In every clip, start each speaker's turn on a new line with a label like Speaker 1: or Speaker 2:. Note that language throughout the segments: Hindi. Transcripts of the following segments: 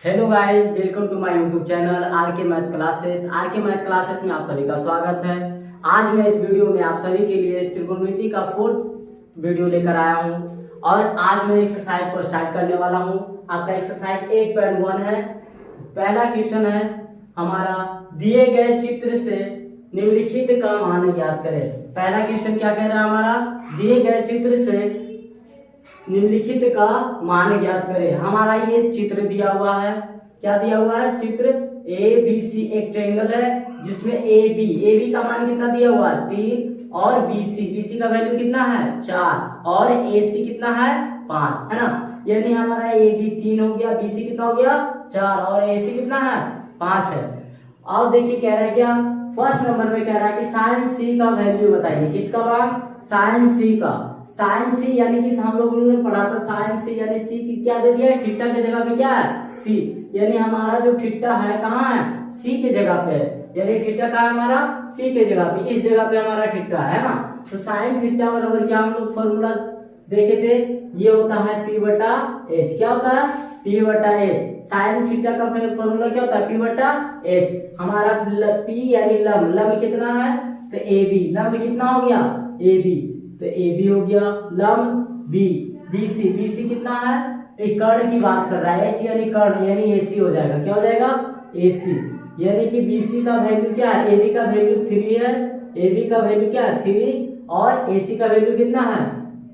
Speaker 1: Hello guys, welcome to my YouTube channel R K math classes. R K math classes में आप सभी का स्वागत है। आज मैं इस वीडियो में आप सभी के लिए त्रिकोणमिति का 4th वीडियो लेकर आया हूं और आज मैं एक्सरसाइज को स्टार्ट करने वाला हूं। आपका एक्सरसाइज 8.1 है। पहला क्वेश्चन है हमारा, दिए गए चित्र से निम्नलिखित का मान ज्ञात करें। पहला क्वेश्चन क्या कह रहा है हमारा, दिए गए चित्र से निम्नलिखित का मान ज्ञात करें। हमारा ये चित्र दिया हुआ है, क्या दिया हुआ है, चित्र ए बी सी एक ट्रायंगल है जिसमें ए बी का मान कितना दिया हुआ है 3 और बी सी का वैल्यू कितना है 4 और ए सी कितना है 5 है ना। यानी हमारा ए बी 3 हो गया, बी सी कितना हो गया 4 और ए सी कितना है 5 है। अब देखिए कह रहा है क्या, फर्स्ट नंबर में कह रहा है कि साइन सी का वैल्यू बताइए। किसका मान, साइन सी का। साइन सी यानी कि हम लोगों ने पढ़ा था साइन सी यानी सी की क्या दे दिया है, थीटा की जगह पे क्या है सी। यानी हमारा जो थीटा है कहाँ है, सी की जगह पे है। यानी थीटा कहाँ है हमारा, सी की जगह पे, इस जगह पे हमारा थीटा है ना। तो साइन थीटा बराबर क्या हम लोग फॉर्मूला देखे थे, ये होता है पी बटा एच। क्या होता है, पी बटा एच। साइन थीटा का फॉर्मूला क्या होता है, पी बटा एच। हमारा पी यानी लंब कितना है, तो ए बी, लंब कितना हो गया ए बी, तो ए बी हो गया, लंब बी, बी सी कितना है, एक कर्ण की बात कर रहा है, एच यानी कर्ण यानी ए सी हो जाएगा। क्या हो जाएगा ए सी। यानी कि बी सी का वैल्यू क्या है, ए बी का वैल्यू 3 है, ए बी का वैल्यू क्या है 3 और ए सी का वैल्यू कितना है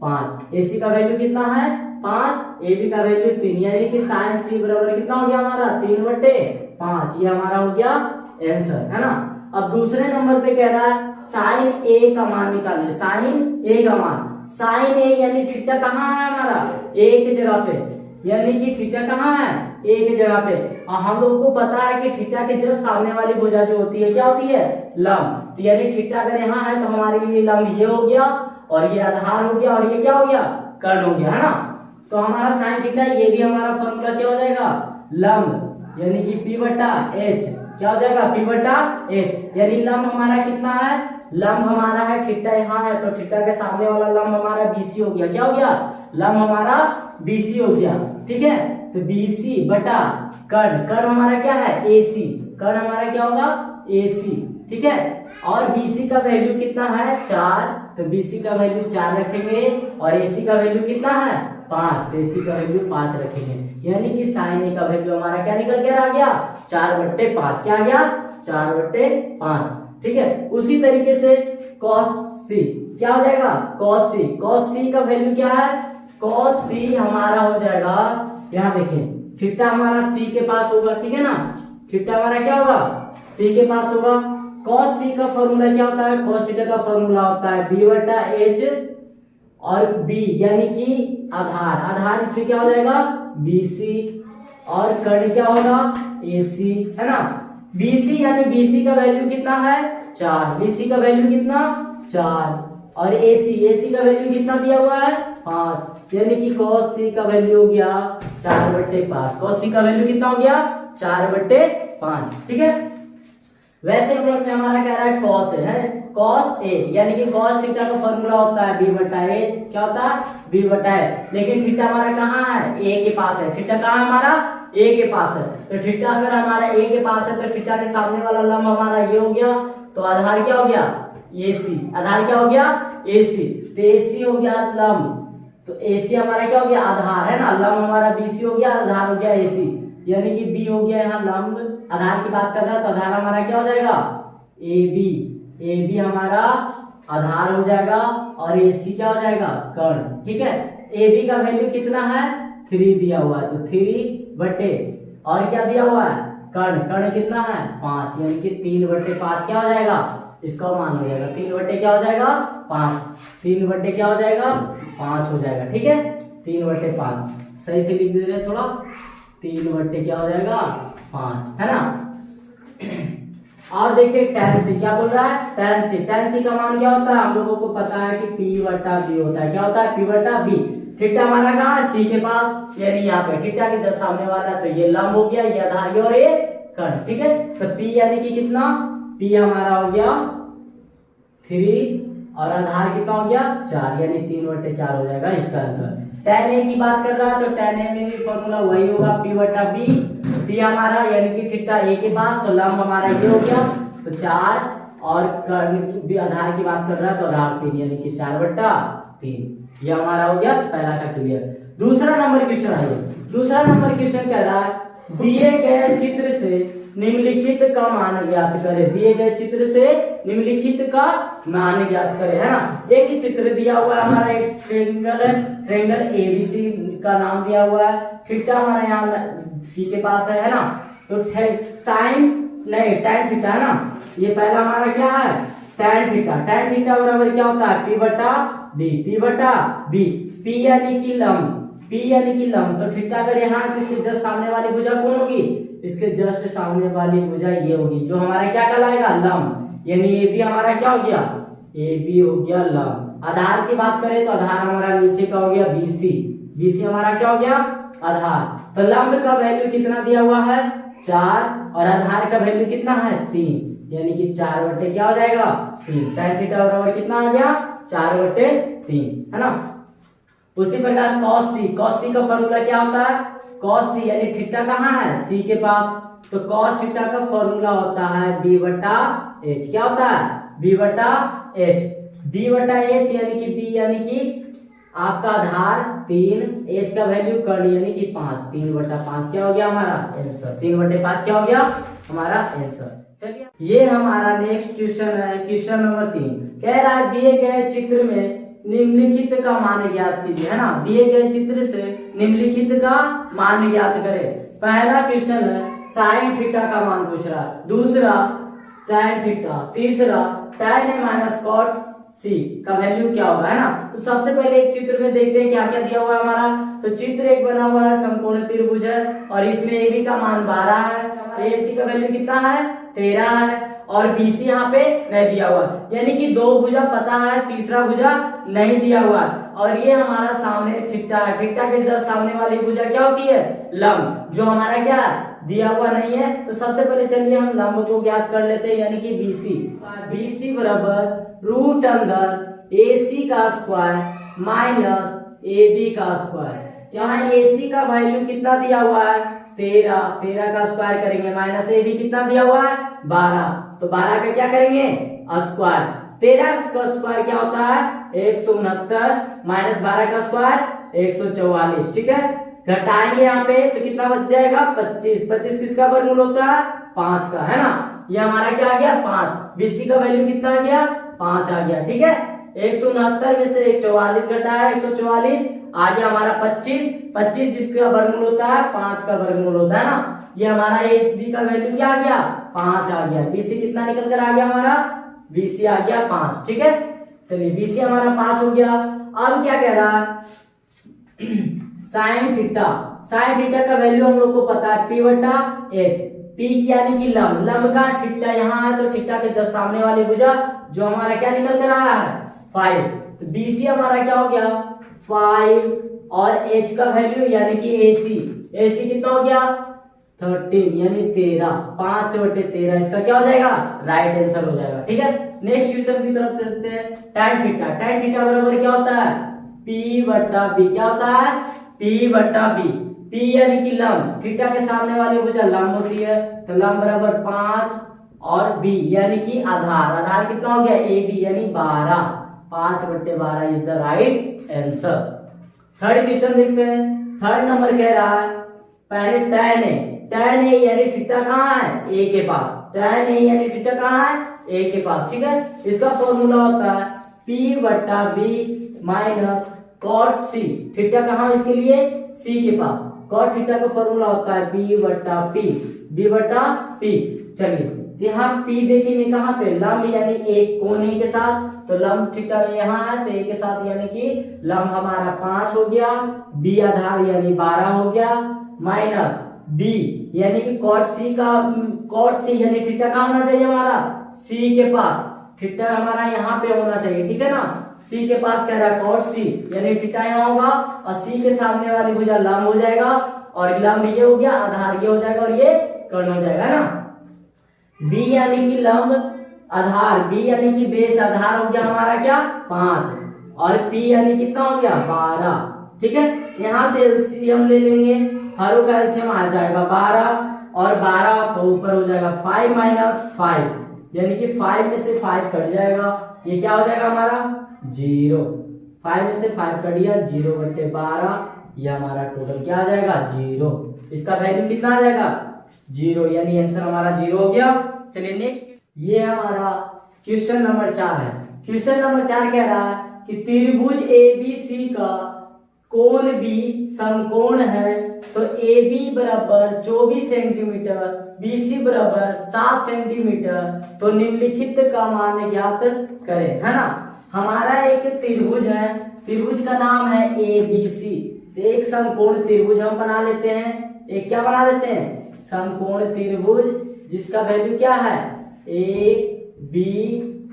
Speaker 1: 5। ए सी का वैल्यू कितना है 5, ए बी का वैल्यू 3। यानी कि साइन सी बराबर कितना हो गया हमारा 3/5। ये हमारा हो गया आंसर है ना। अब दूसरे नंबर पे कह रहा है साइन ए का मान निकालिए। साइन ए का मान, साइन ए यानी थीटा कहाँ है हमारा, ए की जगह पे। यानी कि थीटा कहाँ है, ए की जगह पे। और हम लोग को पता है कि थीटा के जस्ट सामने वाली भुजा जो होती है क्या होती है, लंब। तो यानी थीटा अगर यहाँ है तो हमारे लिए लंब ये हो गया और ये आधार हो गया और ये क्या हो गया, कर्ण हो गया है ना। तो हमारा साइन थीटा ये भी हमारा फॉर्मूला क्या हो जाएगा, लंब यानी कि पी बटा एच। क्या हो जाएगा पी बटा एच। यानी लंब हमारा कितना है, लंब हमारा है थीटा यहाँ है तो थीटा के सामने वाला लंब हमारा बीसी हो गया। क्या हो गया, लंब हमारा बीसी हो गया। ठीक है, तो बीसी बटा कर्ण, कर्ण हमारा क्या है एसी, कर्ण हमारा क्या होगा एसी। ठीक है, और बीसी का वैल्यू कितना है 4, तो बीसी का वैल्यू 4 रखेंगे और एसी का वैल्यू कितना है 5, तो एसी का वैल्यू 5 रखेंगे। यानी कि साइन ए का वैल्यू हमारा क्या निकल के आ गया 4/5। क्या आ गया 4/5। ठीक है, उसी तरीके से cos सी क्या हो जाएगा, cos सी। cos सी का वैल्यू क्या है, cos सी हमारा हो जाएगा, यहाँ देखें थीटा हमारा सी के पास होगा। ठीक है ना, थीटा हमारा क्या होगा सी के पास होगा। cos सी का फॉर्मूला क्या होता है, cos थीटा का फॉर्मूला होता है b बटा एच और b यानी कि आधार, आधार इसमें क्या हो जाएगा BC और कर्ण क्या होगा AC है ना। BC यानी BC का वैल्यू कितना है 4, BC का वैल्यू कितना 4 और AC का वैल्यू कितना दिया हुआ है 5। यानी कि cos C का वैल्यू हो गया 4/5। cos C का वैल्यू कितना हो गया 4/5। ठीक है, वैसे ही में हमारा कह रहा है cos है, cos A यानी कि cos थीटा का फॉर्मूला होता है b बटा एच। क्या होता है b बटा एच। लेकिन थीटा हमारा कहाँ है a के पास है, थीटा कहाँ हमारा a के पास है। तो थीटा अगर हमारा a के पास है तो थीटा के सामने वाला लंब हमारा ये हो गया, तो आधार क्या हो गया AC, आधार क्या हो गया AC। तो AC हो गया लंब, तो AC हमारा क्या हो गया आधार है ना, लंब हमारा BC हो गया, आधार हो गया AC। यानी कि B हो गया यहाँ लंब, आधार की बात कर रहा है तो आधार हमारा क्या हो जाएगा AB हमारा आधार हो जाएगा और AC क्या हो जाएगा कर्ण। ठीक है, AB का वैल्यू कितना है 3 दिया हुआ है, तो 3 बटे और क्या दिया हुआ है कर्ण, कर्ण कितना है 5। यानी कि 3/5 क्या हो जाएगा, इसका मान हो जाएगा 3 बटे क्या हो जाएगा 5, 3 बटे क्या हो जाएगा 5 हो जाएगा। ठीक है, 3/5 सही से लिख दे रहे थोड़ा, 3 बटे क्या हो जाएगा 5 है ना। और देखिए tan सी क्या बोल रहा है, tan सी का मान क्या होता है, हम लोगों को पता है कि p बटा b होता है। क्या होता है p बटा b। थीटा हमारा कहाँ है c के पास, यानी यहाँ पे थीटा के जस्ट सामने वाला, तो ये लंब हो गया, ये आधार और ये कर्ण। ठीक है, तो p यानी कि कितना, p हमारा हो गया 3 और आधार कितना हो गया 4, यानी 3/4 हो जाएगा इसका आंसर। tan a की बात कर रहा है तो tan a में भी फॉर्मूला वही होगा p बटा b बी हमारा यानी कि थीटा ए के पास, तो लंब हमारा ये हो गया, तो 4 और कर्ण की आधार की बात कर रहा है तो आधार 3 यानी कि 4/3। ये हमारा हो गया पहला का क्लियर। दूसरा नंबर क्वेश्चन है, दूसरा नंबर क्वेश्चन कह रहा है दिए गए चित्र से निम्नलिखित का मान ज्ञात करें। दिए गए चित्र से निम्नलिखित का मान ज्ञात करें, है ना। एक ही चित्र दिया हुआ है हमारा, एक ट्रायंगल है, ट्रायंगल एबीसी का नाम दिया हुआ है, थीटा हमारा यहाँ सी के पास है ना। तो साइन नहीं tan थीटा है ना, ये पहला हमारा क्या है tan थीटा। tan थीटा बराबर क्या होता है p बटा b, p बटा b, p यानी कि लंब, p यानी कि लंब। तो थीटा अगर यहाँ तो इसके जस्ट सामने वाली भुजा कौन होगी, इसके जस्ट सामने वाली भुजा ये होगी, जो हमारा क्या कहलाएगा लंब, यानी ए बी हमारा क्या हो गया, ए बी हो गया लंब। आधार की बात करें तो आधार हमारा नीचे का हो गया बी सी, बी सी हमारा क्या हो गया आधार। तो लंब का वैल्यू कितना दिया हुआ है 4 और आधार का वैल्यू कितना है 3, यानी कि 4 बटे क्या हो जाएगा 3। tan थीटा बराबर कितना आ गया 4/3, है ना। उसी प्रकार cos c, cos c का फॉर्मूला क्या होता है, cos c यानी थीटा कहाँ है c के पास, तो cos थीटा का फॉर्मूला होता है b बटा h। क्या होता है b बटा h, b बटा h यानी कि b यानी कि आपका आधार 3, h का वैल्यू कर्ण यानी कि 5, 3/5 क्या हो गया हमारा आंसर, 3/5 क्या हो गया हमारा आंसर। चलिए ये हमारा नेक्स्ट क्वेश्चन है, क्वेश्चन नंबर 3 कह रहा है दिए गए चित्र में निम्नलिखित का मान ज्ञात कीजिए, है ना। दिए गए चित्र से निम्नलिखित का मान ज्ञात करें। पहला क्वेश्चन है साइन थीटा का मान पूछ रहा है, दूसरा tan थीटा, तीसरा tan a minus cot c का वैल्यू क्या होगा, है ना। तो सबसे पहले एक चित्र में देखते हैं क्या क्या दिया हुआ है हमारा। तो चित्र एक बना हुआ है समकोण त्रिभुज है और इसमें ए बी का मान 12 है, ए सी का वैल्यू कितना है 13 है और बी सी यहाँ पे नहीं दिया हुआ, यानी कि 2 भुजा पता है, तीसरा भुजा नहीं दिया हुआ। और ये हमारा सामने थीटा है, थीटा के जस्ट सामने वाली भुजा क्या होती है लंब, जो हमारा क्या दिया हुआ नहीं है। तो सबसे पहले चलिए हम लंब को ज्ञात कर लेते हैं, यानी कि BC, BC बराबर रूट अंदर AC का स्क्वायर माइनस AB का स्क्वायर। यहाँ AC का वैल्यू कितना दिया हुआ है 13, 13 का स्क्वायर करेंगे माइनस AB कितना दिया हुआ है 12, तो 12 का क्या करेंगे स्क्वायर। 13 का स्क्वायर क्या होता है 169 माइनस 12 का स्क्वायर 144, ठीक है। घटाएंगे यहाँ पे तो कितना बच जाएगा 25, 25 किसका वर्गमूल होता है 5 का, है ना। ये हमारा क्या आ गया 5, BC का वैल्यू कितना आ गया 5 आ गया, ठीक है। 169 में से 144 घटाया 144 आ गया हमारा 25, 25 जिसका वर्गमूल होता है 5 का वर्गमूल होता है ना। ये हमारा AB का वैल्यू क्या आ गया 5 आ गया। BC कितना निकल कर आ गया हमारा, BC आ गया 5, ठीक है। चलिए BC हमारा 5 हो गया। अब क्या कह रहा है साइन थीटा, साइन थीटा का वैल्यू हम लोग को पता है p बटा h, p यानी कि लंब, लंब का थीटा यहाँ है तो थीटा के जस्ट सामने वाली भुजा जो हमारा क्या निकल कर रहा है 5, तो BC हमारा क्या हो गया 5 और h का वैल्यू यानी कि AC कितना हो गया 13 यानी 13, 5/13 इसका क्या हो जाएगा राइट आंसर हो जाएगा, ठीक है। नेक्स्ट क्वेश्चन की तरफ चलते हैं। tan थीटा, tan थीटा बराबर क्या होता है p बटा b, क्या होता है p बटा b, p यानी कि लंब, थीटा के सामने वाली भुजा लंब होती है, तो लंब बराबर 5 और b यानी कि आधार, आधार कितना हो गया AB यानी 12, 5/12 is the right answer. Third question देखते हैं। थर्ड नंबर कह रहा है पहले tan a यानी थीटा कहाँ है a के पास, tan a यानी थीटा कहाँ है a के पास, ठीक है। इसका फॉर्मूला होता है p बटा b minus cot c, theta कहाँ इसके लिए c के पास, cot थीटा का फॉर्मूला होता है b बटा p। चलिए यहाँ p देखेंगे कहाँ पे लंब यानी एक कोने के साथ, तो लंब थीटा यहाँ है तो a के साथ यानी कि लंब हमारा 5 हो गया, b आधार यानी 12 हो गया माइनस b यानी कि cot c यानी थीटा कहाँ होना चाहिए हमारा c के पास, थीटा हमारा यहाँ पे होना चाहिए, ठीक है ना। C के पास कह रहा है cot c यानी थीटा यहाँ होगा और C के सामने वाली भुजा लंब हो जाएगा और लंब ये हो गया, आधार ये हो जाएगा और ये कर्ण हो जाएगा ना। B यानी कि लंब, आधार B यानी कि बेस, आधार हो गया हमारा क्या 5 और P यानी कितना हो गया 12, ठीक है। यहाँ से LCM ले लेंगे, हरों का LCM आ जाएगा 12 और 12 तो ऊपर हो जाएगा 5 माइनस 5, यानी कि 5 में से 5 कट जाएगा, ये क्या हो जाएगा हमारा 0। 5 में से 5 कट गया, 0/12, ये हमारा टोटल क्या आ जाएगा 0। इसका वैल्यू कितना आ जाएगा 0, यानी आंसर हमारा 0 हो गया। चलिए नेक्स्ट, ये हमारा क्वेश्चन नंबर 4 है। क्वेश्चन नंबर 4 कह रहा है कि त्रिभुज ABC का कोण B समकोण है, तो AB बराबर 24 सेंटीमीटर, BC बराबर 7 सेंटीमीटर, तो निम्नलिखित का मान ज्ञात करें, है ना। हमारा एक त्रिभुज है, त्रिभुज का नाम है ABC, एक समकोण त्रिभुज हम बना लेते हैं। एक क्या बना लेते हैं समकोण त्रिभुज, जिसका वैल्यू क्या है A B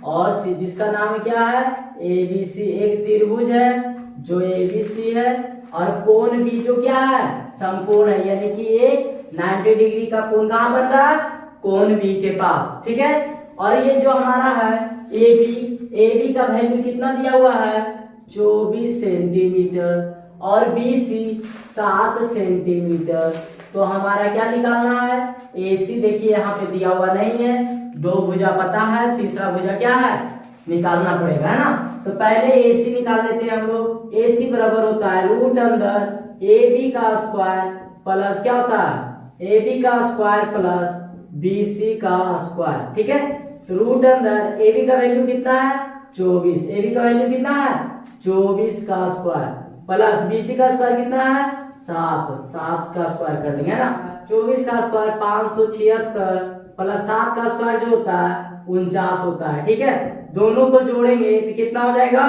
Speaker 1: और C, जिसका नाम क्या है ABC। एक त्रिभुज है जो ABC है और कोण B जो क्या है समकोण है, यानी कि ये 90 डिग्री का कोण कहां बन रहा है कोण B के पास, ठीक है। और ये जो हमारा है AB का वैल्यू कितना दिया हुआ है 24 सेंटीमीटर और BC 7 सेंटीमीटर। तो हमारा क्या निकालना है AC, देखिए यहाँ पे दिया हुआ नहीं है, 2 भुजा पता है, तीसरा भुजा क्या है निकालना पड़ेगा, है ना। तो पहले AC निकाल लेते हैं हम लोग। AC बराबर होता है रूट अंदर AB का स्क्वायर प्लस क्या होता है AB का स्क्वायर प्लस BC का स्क्वायर, ठीक है। तो रूट अंदर AB का वैल्यू कितना है 24, AB का वैल्यू कितना है 24 का स्क्वायर प्लस BC का स्क्वायर कितना है 7 का स्क्वायर कर देंगे, है ना। 24 का स्क्वायर 576 प्लस 7 का स्क्वायर जो होता है 49 होता है, ठीक है। दोनों को जोड़ेंगे तो कितना हो जाएगा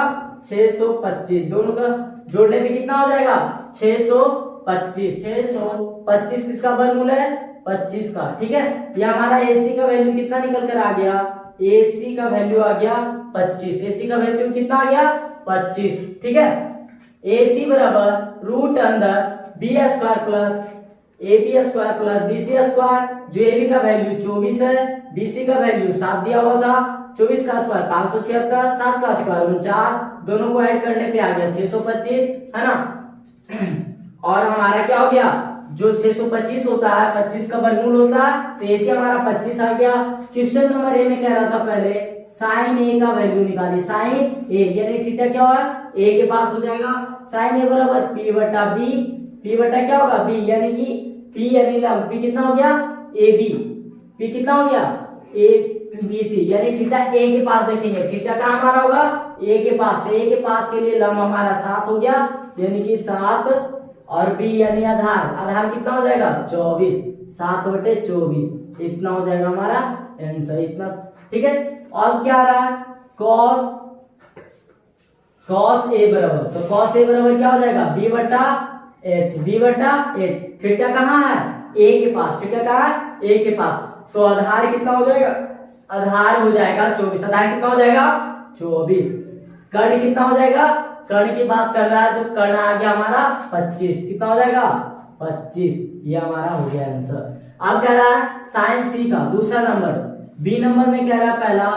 Speaker 1: 625, दोनों का जोड़ने में कितना हो जाएगा 625। 625 किसका वर्गमूल है 25 का, ठीक है। ये हमारा AC का वैल्यू कितना निकल कर आ गया, AC का वैल्यू आ गया 25, AC का वैल्यू कितना आ गया 25, ठीक है। AC बराबर रूट अंदर B square plus AB square plus BC square, जो AB का वैल्यू 24 है, BC का वैल्यू 7 दिया हुआ था, 24 का स्क्वायर 576, 7 का स्क्वायर 49, दोनों को ऐड करने पे आ गया 625, है ना। और हमारा क्या हो गया जो 625 होता है 25 का वर्गमूल होता है, तो AC हमारा 25 आ गया। क्वेश्चन नंबर A में कह रहा था पहले साइन A का वैल्यू निकाली, साइन A यानी थीटा क्या हुआ A के पास हो जाएगा, साइन A बराबर P बटा B, P बटा क्या होगा B, यानी कि P यानी लंब P कितना हो गया AB, P कितना हो गया ABC, यानी थीटा A के पास देखेंगे, थीटा कहाँ हमारा होगा A के पास, तो A के पास के लिए लंब हमारा 7 हो गया, यानी कि 7 और B यानी आधार, आधार कितना हो जाएगा 24, 7/24, इतना हो जाएगा हमारा आंसर, इतना, ठीक है। और क्या आ रहा है cos A बराबर, तो cos A बराबर क्या हो जाएगा B बटा H, थीटा कहाँ है A के पास, थीटा कहाँ है A के पास, तो आधार कितना हो जाएगा, आधार हो जाएगा 24, आधार कितना हो जाएगा 24, कर्ण कितना हो जाएगा, कर्ण की बात कर रहा है तो कर्ण आ गया हमारा 25, कितना हो जाएगा 25, ये हमारा हो गया आंसर। अब कह रहा है साइन C का दूसरा नंबर, B नंबर में कह रहा है पहला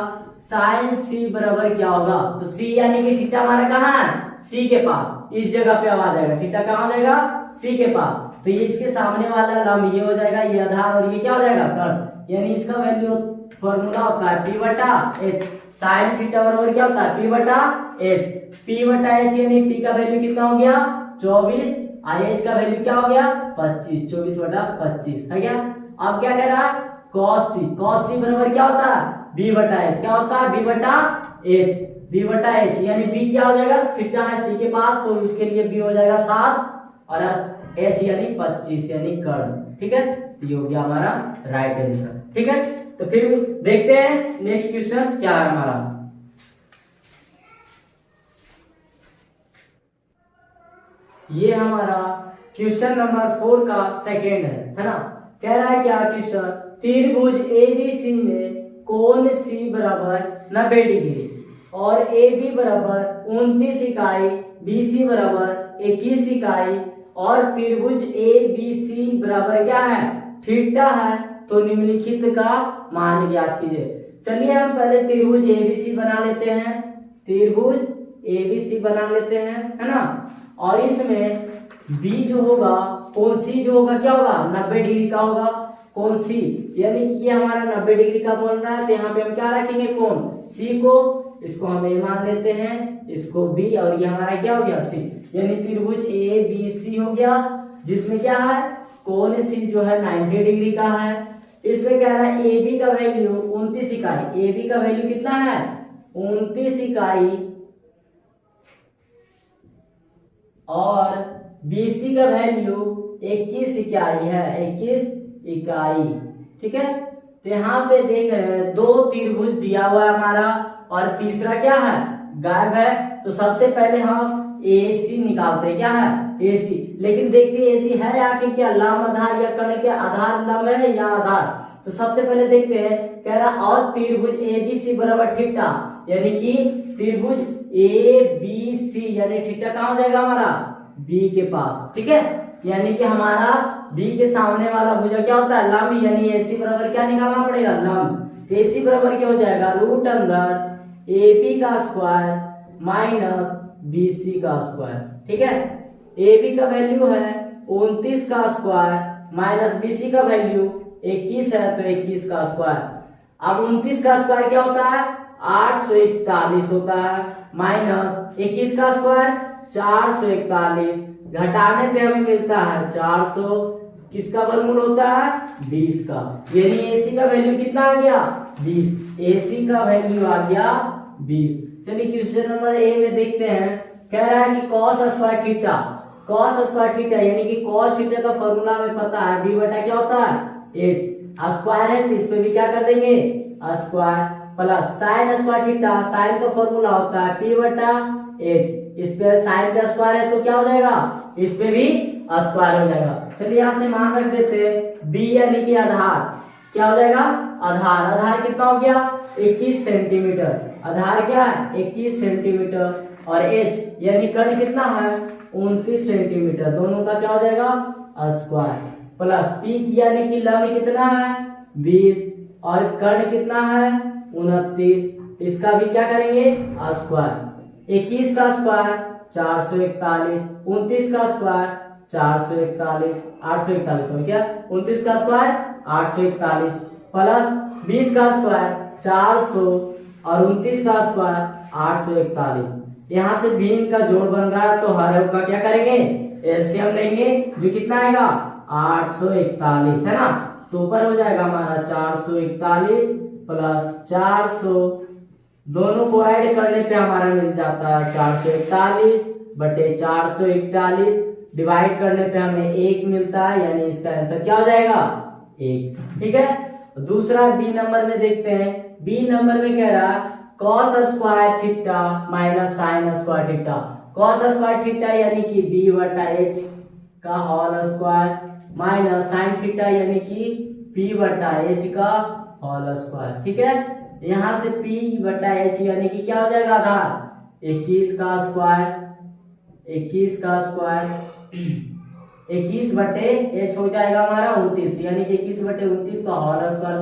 Speaker 1: साइन C बराबर क्या होगा, तो C यानी कि थीटा हमारा कहाँ है C के पास, इस जगह पे आ जाएगा, थीटा कहाँ हो जाएगा C के पास, तो ये इसके सामने वाला लंब ये हो जाएगा, ये आधार और ये क्या हो जाएगा कर्ण, यानी इसका वैल्यू फॉर्मूला होता है P बटा H, साइन थीटा बराबर क्या होता है P बटा H, P बटा H यानी P का वैल्यू कितना हो गया 24, H का वैल्यू क्या हो गया 25, 24/25 है क्या। अब क्या कह रहा है cos C बराबर क्या होता है B बटा H, क्या होता है B बटा H, यानी B क्या हो जाएगा थीटा है C के पास, तो उसके लिए B हो जाएगा 7 और H यानी 25 यानी कर्ण, ठीक है। ये हो गया हमारा राइट आंसर, ठीक है। तो फिर देखते हैं नेक्स्ट क्वेश्चन क्या है हमारा। ये हमारा क्वेश्चन नंबर 4 का सेकेंड है ना। कह रहा है क्या क्वेश्चन, त्रिभुज ABC में कोण C बराबर 90 डिग्री और AB बराबर 29 इकाई, BC बराबर 21 इकाई और त्रिभुज ABC बराबर क्या है थीटा है, तो निम्नलिखित का मान ज्ञात कीजिए। चलिए हम पहले त्रिभुज ABC बना लेते हैं, त्रिभुज ABC बना लेते हैं, है ना। और इसमें B जो होगा कोण C जो होगा क्या होगा 90 डिग्री का होगा, कोण सी, यानी कि ये हमारा 90 डिग्री का बोल रहा है, तो यहाँ पे हम क्या रखेंगे कोण सी को, इसको हम ए मान लेते हैं, इसको बी, और ये हमारा क्या हो गया सी, यानी त्रिभुज ए बी सी हो गया, जिसमें क्या है कोण सी जो है 90 डिग्री का है। इसमें कह रहा है ए बी का वैल्यू 29 इकाई, ए बी का वैल्यू कितना है 29 इकाई, और बीसी का वैल्यू 21 इकाई है, 21 इकाई। ठीक है, तो यहाँ पे देख रहे हैं दो त्रिभुज दिया हुआ है हमारा, और तीसरा क्या है गायब है। तो सबसे पहले हम AC निकालते हैं, क्या है AC, लेकिन देखते हैं AC है आखिर क्या, लंब आधार या कर्ण के आधार लंब है या आधार। तो सबसे पहले देखते हैं, कह रहा और त्रिभुज ABC बराबर थीटा, यानी कि त्रिभुज ABC यानी थीटा कहाँ हो जाएगा हमारा B के पास। ठीक है, यानी कि हमारा B के सामने वाला भुजा क्या होता है लंब, यानी AC बराबर क्या निकालना पड़ेगा लंब। AC बराबर क्या हो जाएगा रूट अंदर AB का स्क्वायर माइनस BC का स्क्वायर। ठीक है, AB का वैल्यू है 29 का स्क्वायर माइनस BC का वैल्यू 21 है, तो 21 का स्क्वायर। अब 29 का स्क्वायर क्या होता है 841 होता है, माइनस 21 का स्क्वायर 441, घटाने पे हमें मिलता है 400, किसका वर्गमूल होता है 20 का, यानी AC का वैल्यू कितना आ गया 20, AC का वैल्यू आ गया 20। चलिए क्वेश्चन नंबर ए में देखते हैं, कह रहा है कि cos square theta, cos square theta यानी कि cos थीटा का फॉर्मूला हमें पता है b बटा क्या होता है h, स्क्वायर है तो इस पे भी क्या कर देंगे square, plus sin square theta, sin का फॉर्मूला होता है p बटा h, इस पे sin का स्क्वायर है तो क्या हो जाएगा इस पे भी स्क्वायर हो जाएगा। चलिए यहाँ से मान रख देते हैं b यानी कि आधार, क्या हो जाएगा आधार, आधार कितना हो गया 21 सेंटीमीटर, आधार क्या है 21 सेंटीमीटर, और h यानी कर्ण कितना है 29 सेंटीमीटर, दोनों का क्या हो जाएगा स्क्वायर, प्लस p यानी कि लंब कितना है 20 और कर्ण कितना है 29, इसका भी क्या करेंगे स्क्वायर, 21 का स्क्वायर 441, 29 का स्क्वायर 441, 841 हो गया, 29 का स्क्वायर 841 प्लस 20 का स्क्वायर 400 और 29 का स्क्वायर 841। यहाँ से भी इनका जोड़ बन रहा है, तो हर का क्या करेंगे एलसीएम लेंगे, जो कितना आएगा 841 है ना, तो ऊपर हो जाएगा हमारा 441 प्लस 400, दोनों को ऐड करने पे हमारा मिल जाता है 441 बटे 441, डिवाइड करने पे हमें 1 मिलता है, यानी इसका आंसर क्या हो जाएगा 1। ठीक है, दूसरा बी नंबर में देखते हैं, बी नंबर में कह रहा है cos square theta minus sin square theta, cos square theta यानी कि b बटा h का whole square minus sin theta यानी कि p बटा h का होल स्क्वायर। ठीक है, यहाँ से p बटा h यानी कि क्या हो जाएगा आधार 21 का स्क्वायर, 21 का स्क्वायर 21 बटे h हो जाएगा हमारा 29, यानी कि 21 बटे 29 का होल स्क्वायर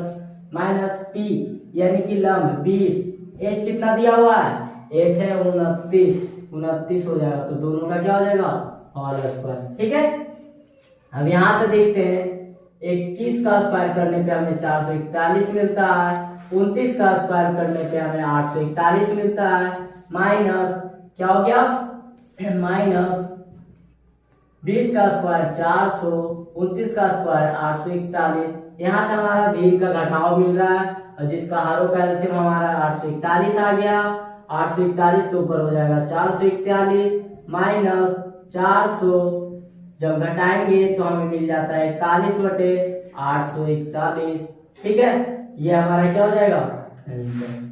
Speaker 1: माइनस p यानी कि लंब 20, h कितना दिया हुआ है h है 29 हो जाएगा, तो दोनों का क्या हो जाएगा होल स्क्वायर। ठीक है, अब यहाँ से देखते हैं 21 का स्क्वायर करने पे हमें 441 मिलता है, 29 का स्क्वायर करने पे हमें 841 मिलता है, माइनस क्या हो गया माइनस 20 का स्क्वायर 400, 29 का स्क्वायर 841, यहाँ से हमारा भीम का घटाव मिल रहा है, और जिसका हरों का एलसीएम हमारा 841 आ गया, 841 तो ऊपर हो जाएगा 441 माइनस 400, जब घटाएंगे तो हमें मिल जाता है 41 बटे 841। ठीक है, ये हमारा क्या हो जाएगा आंसर।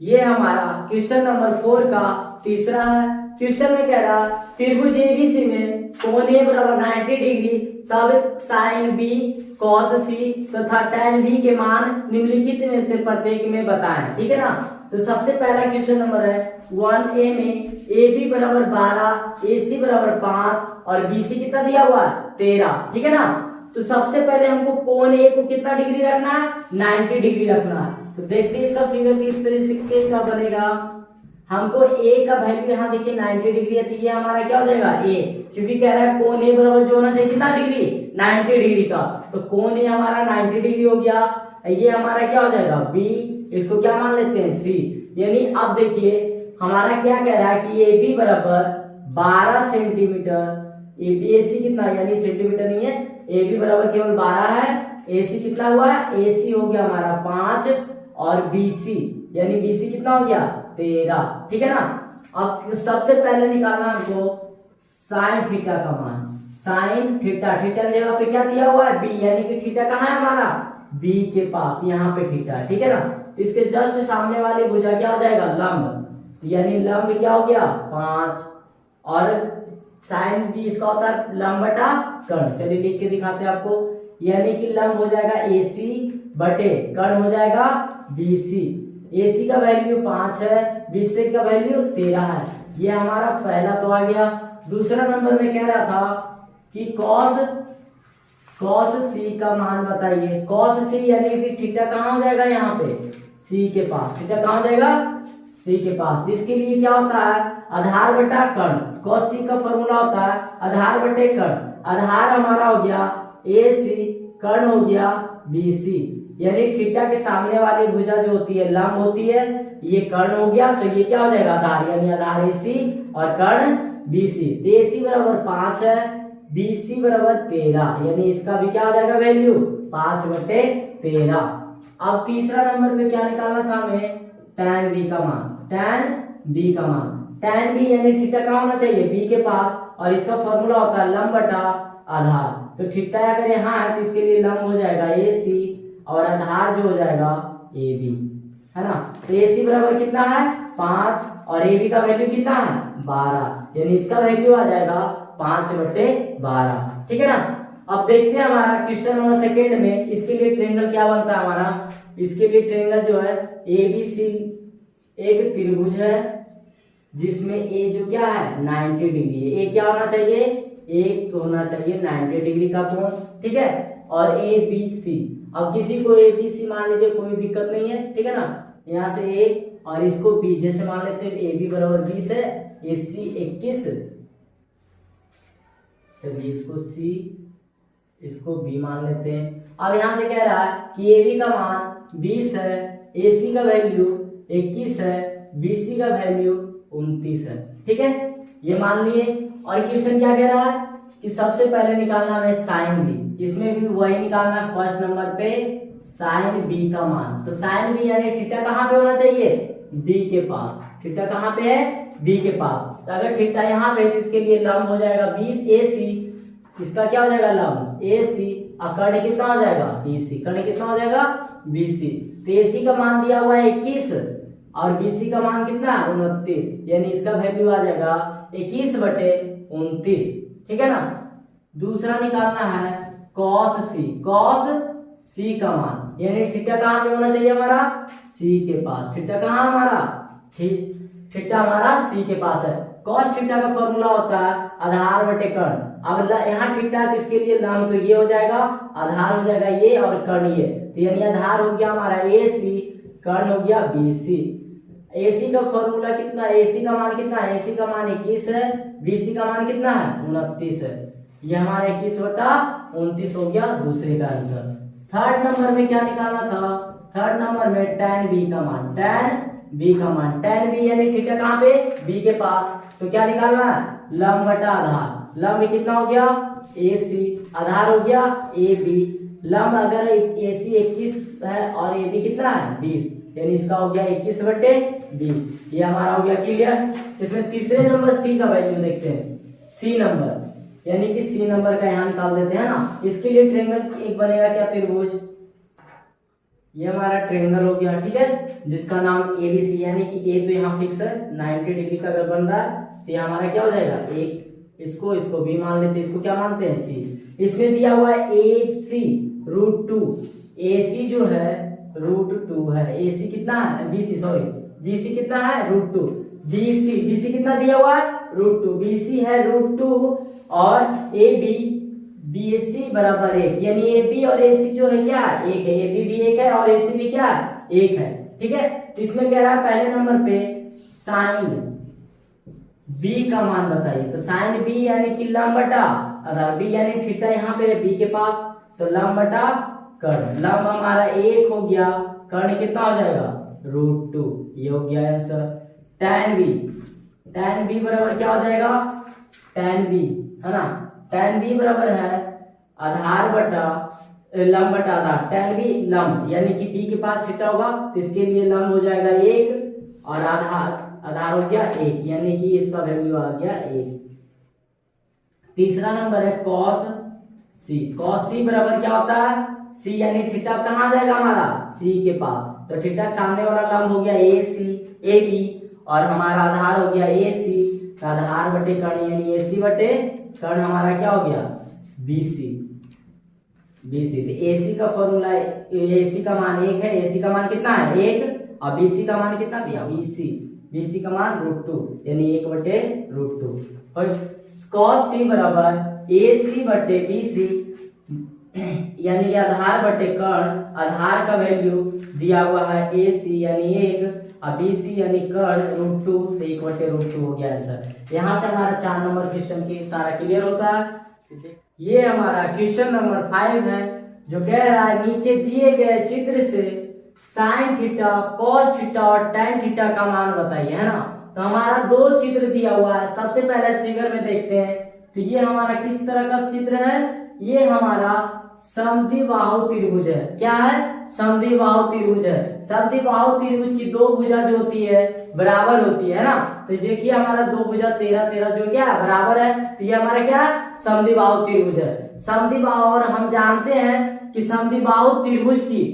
Speaker 1: ये हमारा क्वेश्चन नंबर 4 का तीसरा है। क्वेश्चन में कह रहा त्रिभुज एबीसी में कोण ए बराबर 90 डिग्री, तब साइन बी कॉस सी तथा tan बी के मान निम्नलिखित में से प्रत्येक में बताएं। ठीक है ना, तो सबसे पहला क्वेश्चन नंबर है 1a में ए बी बराबर 12, ए सी बराबर 5 और बी सी कितना दिया हुआ है 13। ठीक है ना, तो सबसे पहले हमको कोण ए को कितना डिग्री रखना है 90 डिग्री रखना है। तो देखते हैं इसका फिगर किस तरीके का बनेगा। हमको ए का वैल्यू यहाँ देखिए 90 डिग्री है, तो ये हमारा क्या हो जाएगा ए, क्योंकि कह रहा है कोण ए बराबर जो होना चाहिए कितना डिग्री 90 डिग्री का, तो कोण ए हमारा 90 डिग्री हो गया। ये हमारा क्या हो जाएगा बी, इसको क्या मान लेते हैं सी। यानी अब देखिए हमारा क्या कह रहा है कि ए बी बराबर 12 सेंटीमीटर, ए बी ए सी कितना यानी सेंटीमीटर नहीं है, ए बी बराबर केवल 12 है, ए सी कितना हुआ है, ए सी हो गया हमारा 5 और बी सी यानी बी सी कितना हो गया 13, ठीक है ना। अब सबसे पहले निकालना हमको साइन थीटा का मान, साइन थीटा, थीटा की जगह पे क्या दिया हुआ है बी, यानी कि थीटा कहाँ है हमारा बी के पास, यहाँ पे थीटा है, ठीक है ना। तो इसके जस्ट सामने वाली भुजा क्या हो जाएगा लंब, यानी लंब क्या हो गया 5 और साइन भी इसका होता है लंब बटा कर्ण। चलिए लिख के दिखाते हैं आपको, यानी कि लंब हो जाएगा AC बटे कर्ण हो जाएगा BC। AC का वैल्यू 5 है, BC का वैल्यू 13 है, ये हमारा पहला तो आ गया। दूसरा नंबर में कह रहा था कि cos C का मान बताइए, cos C यानी कि थीटा कहाँ हो जाएगा यहाँ पे C के पास, थीटा कहाँ हो जाएगा C के पास। इसके लिए क्या होता है आधार बटा कर्ण, cos C का फॉर्मूला होता है आधार बटे कर्ण, आधार हमारा हो गया AC, कर्ण हो गया BC, यानी थीटा के सामने वाली भुजा जो होती है लंब होती है, ये कर्ण हो गया, तो ये क्या हो जाएगा आधार, यानी आधार AC और कर्ण BC। तो AC बराबर 5 है, BC बराबर 13, यानी इसका भी क्या हो जाएगा वैल्यू 5/13। अब तीसरा नंबर पे क्या निकालना था हमें tan B का मान, tan B का मान, tan B यानी थीटा कहाँ होना चाहिए B के पास, और इसका फॉर्मूला होता है लंब बटा आधार। तो थीटा अगर यहाँ है तो इसके लिए लंब हो जाएगा AC और आधार जो हो जाएगा AB, है ना। तो AC बराबर कितना है 5 और AB का वैल्यू कितना है 12, यानी इसका वैल्यू आ जाएगा 5/12, ठीक है ना। अब देखते हैं हमारा क्वेश्चन नंबर सेकेंड में, इसके लिए ट्रायंगल क्या बनता है हमारा, इसके लिए ट्रायंगल जो है ABC एक त्रिभुज है जिसमें ए जो क्या है 90 डिग्री है, ए क्या होना चाहिए, एक होना चाहिए 90 डिग्री का कोण, ठीक है, और ABC। अब किसी को ABC मान लीजिए कोई दिक्कत नहीं है, ठीक है ना, यहाँ से ए और इसको B जैसे मान लेते हैं AB बराबर 20 है, AC 21, चलिए इसको C इसको B मान लेते हैं। अब यहाँ से कह रहा है कि AB का मान 20 है, AC का वैल्यू 21 है, BC का वैल्यू 29 है, ठीक है, ये मान लिए। और क्वेश्चन क्या कह रहा है कि सबसे पहले निकालना है साइन B, इसमें भी वही निकालना है फर्स्ट नंबर पे साइन B का मान। तो साइन B यानी थीटा कहाँ पे होना चाहिए B के पास, थीटा कहाँ पे है B के पास, तो अगर थीटा यहाँ पे है तो इसके लिए लंब हो जाएगा 20 AC, इसका क्या हो जाएगा लंब AC और कर्ण कितना हो जाएगा BC, कर्ण कितना हो जाएगा BC। तो AC का मान दिया हुआ है 21 और BC का मान कितना 29, यानी इसका वैल्यू आ जाएगा 21/29, ठीक है ना। दूसरा निकालना है cos C का मान, यानी थीटा कहाँ पे होना चाहिए हमारा C के पास, थीटा कहाँ हमारा थीटा हमारा C के पास है। cos थीटा का फॉर्मूला होता है आधार बटे कर्ण, अब यहाँ थीटा है तो इसके लिए लंब, तो ये हो जाएगा आधार हो जाएगा ये और कर्ण ये, तो यानी आधार हो गया हमारा AC, कर्ण हो गया BC। AC का फॉर्मूला कितना, AC का मान कितना है, AC का मान 21 है, BC का मान कितना है 29 है, ये हमारा 21/29 हो गया दूसरे का आंसर। थर्ड नंबर में क्या निकालना था, थर्ड नंबर में tan B का मान, tan B का मान, tan B यानी थीटा कहाँ पे B के पास, तो क्या निकालना है लंब बटा आधार, लंब कितना हो गया AC, आधार हो गया AB, लंब अगर AC 21 है और AB कितना है 20, यानी इसका हो गया 21/20, ये हमारा हो गया क्लियर। इसमें तीसरे नंबर C का वैल्यू देखते हैं, C नंबर यानी कि C नंबर का यहाँ निकाल देते हैं ना। इसके लिए ट्रायंगल एक बनेगा क्या त्रिभुज, ये हमारा ट्रायंगल हो गया, ठीक है, जिसका नाम ABC, यानी कि A तो यहाँ फिक्स है 90 डिग्री का अगर बन रहा है तो ये हमारा क्या हो जाएगा एक, इसको B मान लेते हैं, इसको क्या मानते हैं C। इसमें दिया हुआ है AC √2, AC जो है √2 है, AC कितना है BC कितना है √2, BC कितना दिया हुआ है √2, BC है √2 और BC बराबर 1, यानी AB और AC जो है क्या एक है, AB भी एक है और AC भी क्या एक है, ठीक है। इसमें कह रहा है पहले नंबर पे साइन बी का मान बताइए। तो साइन बी यानी कि लंब बटा आधार, बी यानी थीटा यहाँ पे है बी के पास, तो लंब बटा कर्ण। लंब हमारा 1 हो गया, कर्ण कितना हो जाएगा √2, ये हो गया आंसर। tan बी बराबर क्या हो जाएगा, tan बी है ना, tan बी बराबर है आधार बटा लंब बटा आधार, tan बी लंब यानी कि बी के पास थीटा होगा तो इसके लिए लंब हो जाएगा 1 और आधार हो गया 1, यानी कि इसका वैल्यू आ गया 1। तीसरा नंबर है cos c बराबर क्या होता है, c यानी थीटा कहाँ जाएगा हमारा c के पास, तो थीटा सामने वाला लंब हो गया AB और हमारा आधार हो गया AC, तो आधार बटे कर्ण यानी AC बटे कर्ण हमारा क्या हो गया BC। तो AC का फॉर्मूला, AC का मान 1 है, AC का मान कितना है 1 और BC का मान कितना दिया BC का मान √2 यानी 1 बटे √2। cos c बराबर AC बटे BC यानी कि आधार बटे कर्ण, आधार का वैल्यू दिया हुआ है AC यानी 1 और BC यानी कर्ण √2, तो 1 बटे √2 हो गया आंसर। यहाँ से हमारा 4 नंबर क्वेश्चन की सारा क्लियर होता है। ये हमारा क्वेश्चन नंबर 5 है जो कह रहा है नीचे दिए गए चित्र से साइन थीटा, कॉस थीटा और टैन थीटा का मान बताइए, है ना। तो हमारा 2 चित्र दिया हुआ है, सबसे पहले फिगर में देखते हैं। तो ये हमारा किस तरह का चित्र है, ये हमारा समद्विबाहु त्रिभुज है। क्या है, समद्विबाहु त्रिभुज है। समद्विबाहु त्रिभुज की 2 भुजा जो होती है बराबर होती है ना। तो देखिए हमारा 2 भुजा 13 जो क्या है बराबर है, तो ये हमारा क्या समद्विबाहु त्रिभुज है। समद्विबाहु, और हम जानते हैं कि समद्विबाहु त्रिभुज की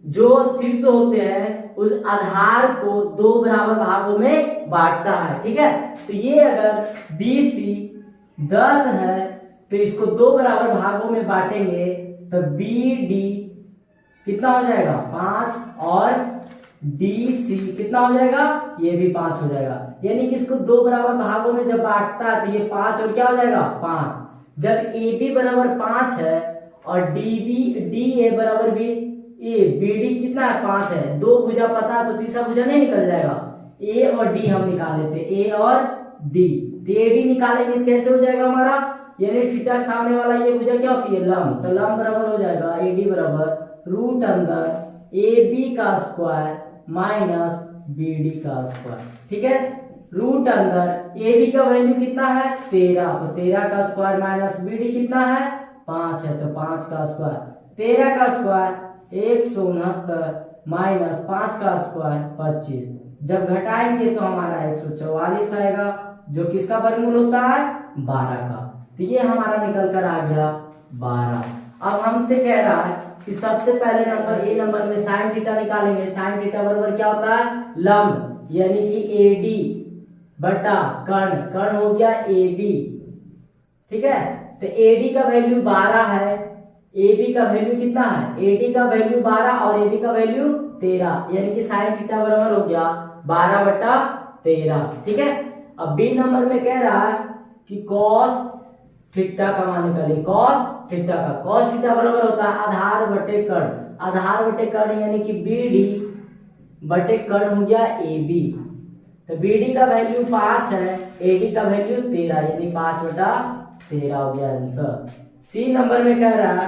Speaker 1: जो शीर्ष होते हैं उस आधार को 2 बराबर भागों में बांटता है, ठीक है। तो ये अगर BC 10 है तो इसको 2 बराबर भागों में बांटेंगे तो BD कितना हो जाएगा 5 और DC कितना हो जाएगा, ये भी 5 हो जाएगा। यानी कि इसको 2 बराबर भागों में जब बांटता है तो ये 5 और क्या हो जाएगा 5। जब AB बराबर 5 है और DA बराबर भी BD कितना है 5 है, 2 भुजा पता तो तीसरा भुजा नहीं निकल जाएगा। A और D हम निकाल लेते, A और D, तो AD निकालेंगे तो कैसे हो जाएगा हमारा, यानी थीटा सामने वाला ये भुजा क्या होती है लंब, तो लंब बराबर हो जाएगा AD बराबर रूट अंदर AB का स्क्वायर माइनस BD का स्क्वायर, ठीक है। रूट अंदर AB का वैल्यू कितना है 13, तो 13 का स्क्वायर माइनस BD कितना है 5 है, तो 5 का स्क्वायर, 13 का स्क्वायर 169 माइनस 5 का स्क्वायर 25, जब घटाएंगे तो हमारा 144 आएगा जो किसका वर्गमूल होता है 12 का। तो ये हमारा निकल कर आ गया 12। अब हमसे कह रहा है कि सबसे पहले नंबर ए नंबर में साइन थीटा निकालेंगे। साइन थीटा बराबर क्या होता है लंब यानी कि AD बटा कर्ण, कर्ण हो गया AB, ठीक है। तो AD का वैल्यू 12 है, AB का वैल्यू कितना है, AD का वैल्यू 12 और AB का वैल्यू 13, यानी कि साइन थीटा बराबर हो गया 12 बटा 13, ठीक है। अब B नंबर में कह रहा है कि कॉस थीटा का मान निकालिए। कॉस थीटा का, कॉस थीटा बराबर होता है आधार बटे कर्ण, आधार बटे कर्ण यानी कि BD बटे कर्ण हो गया AB, तो BD का वैल्यू 5 है, AD का वैल्यू 13 यानी 5 बटा 13 हो गया आंसर। C नंबर में कह रहा है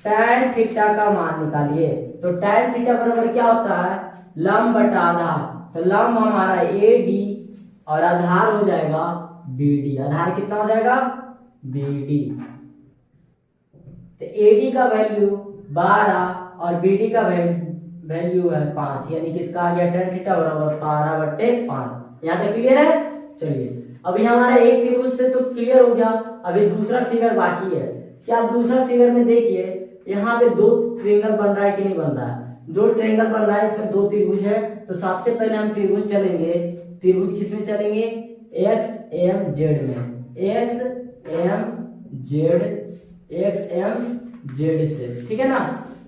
Speaker 1: tan थीटा का मान निकालिए। तो tan थीटा बराबर क्या होता है लंब बटा आधार, तो लंब हमारा AD और आधार हो जाएगा BD, आधार कितना हो जाएगा BD, तो AD का वैल्यू 12 और BD का वैल्यू है 5, यानी कि इसका आ गया tan थीटा बराबर 12 बटे 5। यहाँ तक क्लियर है। चलिए अभी हमारा एक त्रिभुज से तो क्लियर हो गया, अभी दूसरा फिगर बाकी है। क्या दूसरा फिगर में देखिए यहाँ पे 2 ट्रायंगल बन रहा है कि नहीं बन रहा है, 2 ट्रायंगल बन रहा है, इसमें 2 त्रिभुज है। तो सबसे पहले हम त्रिभुज चलेंगे, त्रिभुज किसमें चलेंगे XMZ में, XMZ से, ठीक है ना।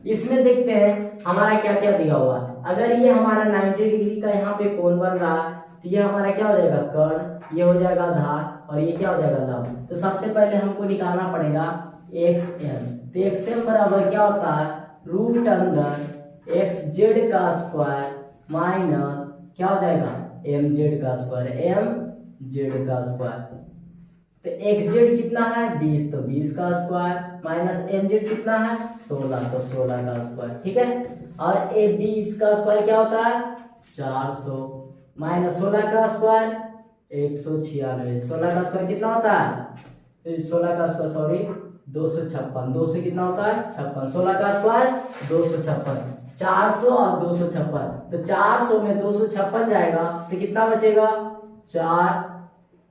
Speaker 1: इसमें देखते हैं हमारा क्या क्या दिया हुआ है। अगर ये हमारा 90 डिग्री का यहाँ पे कोण बन रहा है तो ये हमारा क्या हो जाएगा कर्ण, ये हो जाएगा आधार और ये क्या हो जाएगा लंब। तो सबसे पहले हमको निकालना पड़ेगा XM, तो XM बराबर क्या होता है रूट अंदर XZ का स्क्वायर माइनस क्या हो जाएगा एम जेड का स्क्वायर, एम जेड का स्क्वायर। तो एक्स जेड कितना है 20, तो 20 का स्क्वायर माइनस एम जेड कितना है 16, तो 16 का स्क्वायर। ठीक है, और ए 20 का स्क्वायर क्या होता है 400 माइनस 16 का स्क्वायर 196। 16 का स्क्वायर कितना होता है 16 का स्क्वायर सॉरी 256, 200 कितना होता है 56, 16 का स्क्वायर 256, 400 और 256, तो 400 में 256 जाएगा तो कितना बचेगा 4,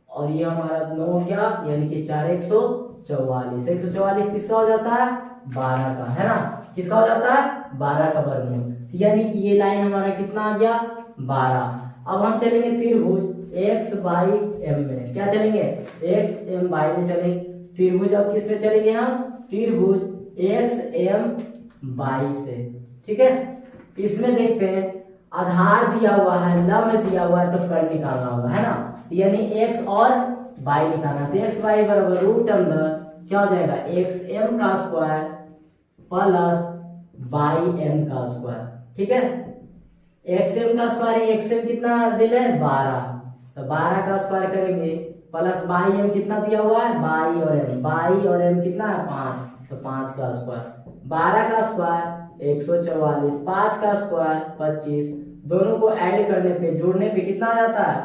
Speaker 1: और ये हमारा 9 हो गया, यानी कि 4 144। 144 किसका हो जाता है 12 का, है ना, किसका हो जाता है 12 का वर्गमूल, यानी कि ये लाइन हमारा कितना आ गया 12। अब हम चलेंगे त्रिभुज x बाई m में, क्या चलेंगे x m बाई में चलेंगे त्रिभुज। अब किस में चलेंगे हम त्रिभुज x m बाई से। ठीक है, इसमें देखते हैं आधार दिया हुआ है, लंब दिया हुआ है, तो कर्ण निकालना होगा, है ना, यानी x और y निकालना। तो x y बराबर रूट अंदर क्या हो जाएगा x m का स्क्वायर प्लस y m का स्क्वायर। ठीक है, x m का स्क्वायर, x m कितना दिया है 12, तो 12 का स्क्वायर करेंगे प्लस y m कितना दिया हुआ है y और m कितना है 5, तो 5 का स्क्वायर, 12 का स्क्वायर 144, 5 का स्क्वायर 25, दोनों को ऐड करने पे जोड़ने पे कितना आ जाता है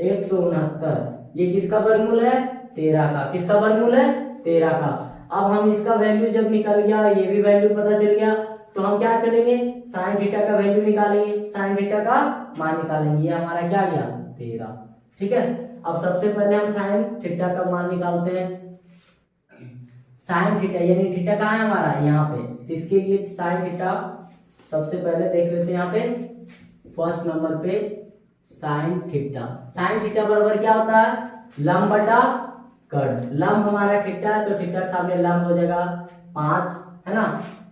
Speaker 1: 169। ये किसका वर्गमूल है 13 का, किसका वर्गमूल है 13 का। अब हम इसका वैल्यू जब निकल गया, ये भी वैल्यू पता चल गया, तो हम क्या चलेंगे साइन थीटा का वैल्यू निकालेंगे, साइन थीटा का मान निकालेंगे, ये हमारा क्या गया 13। ठीक है, अब सबसे पहले हम साइन थीटा का मान निकालते हैं। साइन थीटा यानी थीटा कहाँ है हमारा यहाँ पे, तो इसके लिए साइन थीटा सबसे पहले देख लेते हैं यहाँ पे फर्स्ट नंबर पे साइन थीटा। साइन थीटा बराबर क्या होता है लंब बटा कर्ण। लंब हमारा थीटा है तो थीटा के सामने लंब हो जाएगा 5, है ना,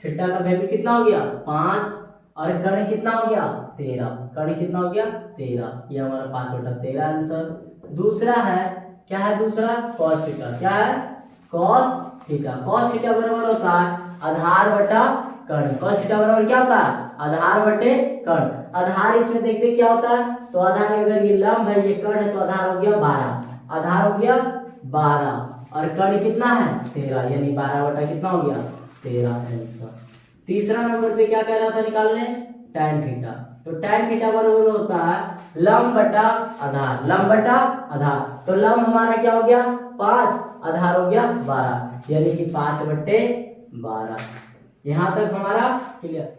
Speaker 1: थीटा का वैल्यू कितना हो गया 5, और कर्ण कितना हो गया 13, कर्ण कितना हो गया 13, ये हमारा 5/13 आंसर। दूसरा है क्या है दूसरा cos थीटा, क्या है cos थीटा। cos थीटा बराबर होता है आधार बटा कर्ण। cos थीटा बराबर क्या होता है आधार बटे कर्ण। आधार इसमें देखते क्या होता है, तो आधार अगर ये लंब है ये कर्ण है तो आधार हो गया 12, आधार हो गया 12 और कर्ण कितना है 13, यानी 12 बटा कितना हो गया 13 आंसर। तीसरा नंबर पे क्या कह रहा था निकालने tan थीटा, तो tan थीटा बराबर होता है लंब बटा आधार, लंब बटा आधार, तो लंब हमारा क्या हो गया 5, आधार हो गया 12, यानी कि 5/12। यहाँ तक हमारा क्लियर।